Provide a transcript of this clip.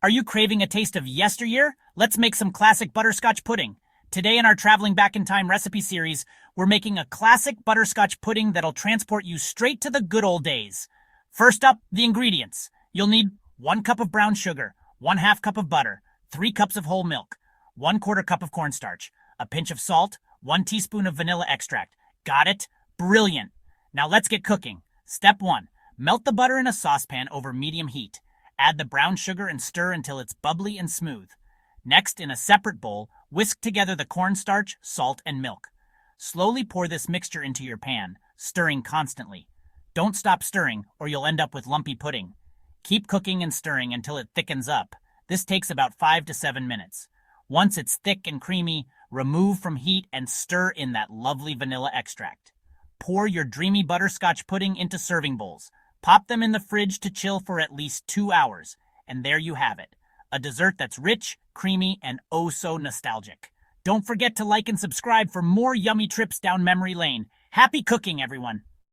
Are you craving a taste of yesteryear? Let's make some classic butterscotch pudding. Today in our Traveling Back in Time recipe series, we're making a classic butterscotch pudding that'll transport you straight to the good old days. First up, the ingredients. You'll need 1 cup of brown sugar, 1/2 cup of butter, 3 cups of whole milk, 1/4 cup of cornstarch, a pinch of salt, 1 teaspoon of vanilla extract. Got it? Brilliant! Now let's get cooking. Step 1. Melt the butter in a saucepan over medium heat. Add the brown sugar and stir until it's bubbly and smooth. Next, in a separate bowl, whisk together the cornstarch, salt, and milk. Slowly pour this mixture into your pan, stirring constantly. Don't stop stirring, or you'll end up with lumpy pudding. Keep cooking and stirring until it thickens up. This takes about 5 to 7 minutes. Once it's thick and creamy, remove from heat and stir in that lovely vanilla extract. Pour your dreamy butterscotch pudding into serving bowls. Pop them in the fridge to chill for at least 2 hours. And there you have it. A dessert that's rich, creamy, and oh so nostalgic. Don't forget to like and subscribe for more yummy trips down memory lane. Happy cooking, everyone!